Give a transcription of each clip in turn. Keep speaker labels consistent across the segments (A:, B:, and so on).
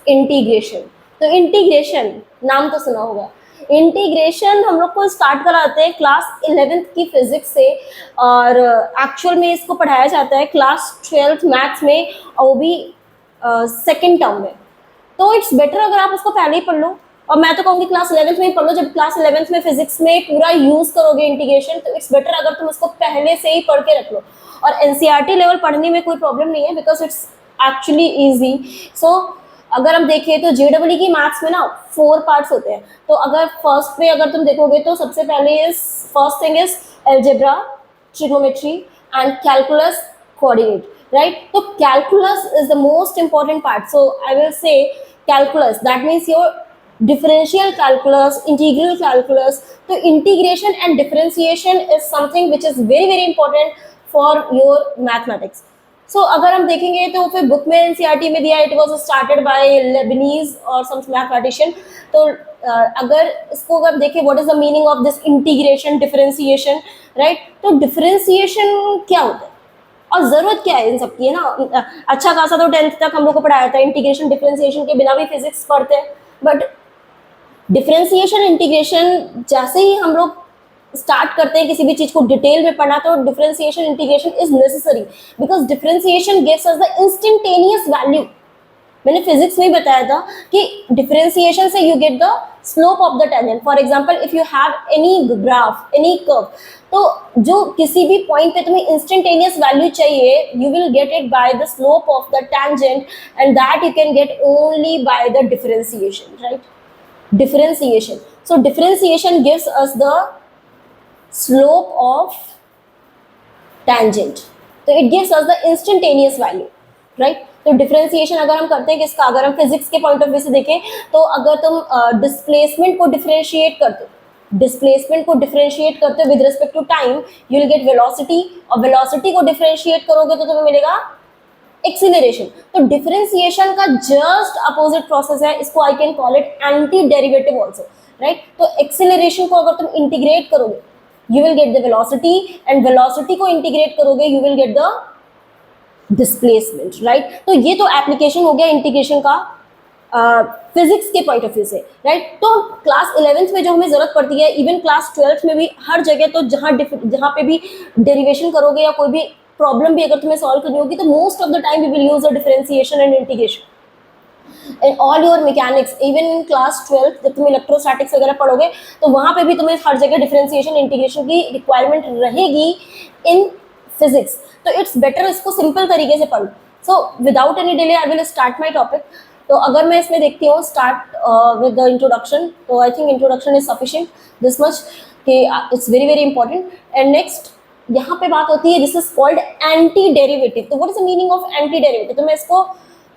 A: Integration. तो integration नाम तो सुना होगा। इंटीग्रेशन हम लोग को स्टार्ट कराते हैं क्लास 11th की फिजिक्स से, और एक्चुअल में इसको पढ़ाया जाता है क्लास 12th मैथ्स में, और वो भी सेकेंड टर्म में। तो इट्स बेटर अगर आप उसको पहले ही पढ़ लो, और मैं तो कहूँगी क्लास 11th में ही पढ़ लो। जब क्लास 11th में फिजिक्स में पूरा यूज करोगे इंटीग्रेशन, तो इट्स बेटर अगर तुम उसको पहले से ही पढ़ के रख लो। और एनसीईआरटी लेवल पढ़ने में कोई प्रॉब्लम नहीं है, बिकॉज इट्स एक्चुअली ईजी। सो अगर हम देखें तो जेडब्ल्यू की मैथ्स में ना 4 पार्ट्स होते हैं। तो अगर फर्स्ट में अगर तुम देखोगे तो सबसे पहले is first thing is algebra, trigonometry and calculus, coordinate, right. तो calculus is the most important part. So I will say calculus, that means your differential calculus, integral calculus. So integration and differentiation is something which is very very important for your mathematics. So अगर हम देखेंगे तो फिर book में NCERT में दिया it was started by Leibniz और some mathematician. तो अगर इसको अगर देखें what is the meaning of this integration differentiation, right? तो differentiation क्या होता है और जरूरत क्या है इन सब की, है ना। अच्छा खासा तो 10th तक हम लोग को पढ़ाया था, इंटीग्रेशन डिफरेंशिएशन के बिना भी फिजिक्स पढ़ते हैं, बट डिफरेंशिएशन इंटीग्रेशन जैसे ही हम लोग स्टार्ट करते हैं किसी भी चीज को डिटेल में पढ़ना, तो differentiation integration is necessary, because differentiation gives us the instantaneous value. मैंने फिजिक्स में ही बताया था कि डिफरेंशिएशन से you get the slope of the tangent. For example if you have any graph, any curve, तो जो किसी भी पॉइंट पे तुम्हें इंस्टेंटेनियस वैल्यू चाहिए, you will get it by the slope of the tangent, and that you can get only by the differentiation, right. Differentiation, so differentiation gives us the slope of tangent, तो it gives us the instantaneous value, right. तो differentiation अगर हम करते हैं किसका, अगर हम physics के पॉइंट ऑफ व्यू से देखें, तो अगर तुम डिस्प्लेसमेंट को डिफरेंशिएट करते हो, डिस्प्लेसमेंट को डिफरेंशिएट करते हो with respect to time, you will get velocity, और वेलोसिटी को डिफरेंशिएट करोगे तो तुम्हें मिलेगा एक्सीलरेशन। तो डिफरेंशिएशन का जस्ट अपोजिट प्रोसेस है, इसको I can call it anti derivative also, right. तो एक्सीलरेशन को अगर तुम इंटीग्रेट करोगे, you will get the velocity, and velocity को इंटीग्रेट करोगे, you will get the displacement, right. तो ये तो एप्लीकेशन हो गया इंटीग्रेशन का फिजिक्स के पॉइंट ऑफ व्यू से, राइट। तो क्लास 11th में जो हमें जरूरत पड़ती है, इवन क्लास 12th में भी, हर जगह, तो जहाँ पे भी डेरिवेशन करोगे या कोई भी प्रॉब्लम भी अगर तुम्हें सॉल्व करनी होगी, तो most of the time you will use the differentiation and integration in all your mechanics. Even in class 12th जब तुम इलेक्ट्रोस्टैटिक्स वगैरह पढ़ोगे, तो वहाँ पे भी तुम्हें हर जगह डिफरेंशिएशन इंटीग्रेशन की रिक्वायरमेंट रहेगी इन फिजिक्स। तो इट्स बेटर इसको सिंपल तरीके से पढ़ो। So without any delay I will start my topic. तो अगर मैं इसमें देखती हूँ स्टार्ट विद द इंट्रोडक्शन, तो I think introduction is sufficient this much कि it's very very important. And next यहाँ पे बात होती है this is called anti derivative. तो what is the meaning of anti derivative? तो मैं इसको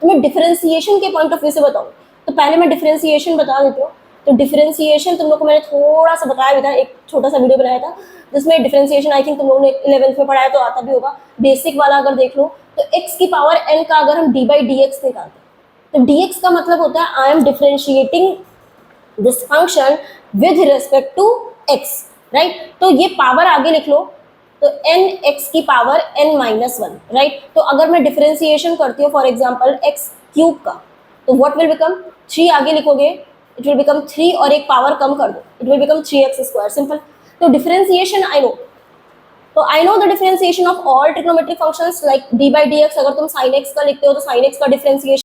A: तुम्हें डिफरेंशिएशन के पॉइंट ऑफ व्यू से बताऊँ, तो पहले मैं डिफरेंशिएशन बता देती हूँ। तो डिफरेंशिएशन तुम लोग को मैंने थोड़ा सा बताया भी था, एक छोटा सा वीडियो बनाया था जिसमें डिफरेंशिएशन आई थिंक तुम लोगों ने 11th में पढ़ाया, तो आता भी होगा, बेसिक वाला अगर देख लो। तो x की पावर n का अगर हम d by dx निकालते हैं, तो dx का मतलब होता है I am differentiating this function with respect to x, right. तो ये पावर आगे लिख लो, तो n x की पावर n माइनस 1, राइट। तो अगर मैं डिफरेंशिएशन करती हूँ फॉर एग्जाम्पल x क्यूब का, तो व्हाट विल बिकम 3 आगे लिखोगे, इट विल बिकम 3 और एक पावर कम कर दो, it will become 3x square, simple. तो डिफरेंशिएशन आई नो, तो I know the differentiation of all trigonometric functions like d by dx। अगर तुम sin x का लिखते हो तो sin x का डिफरेंशिएशन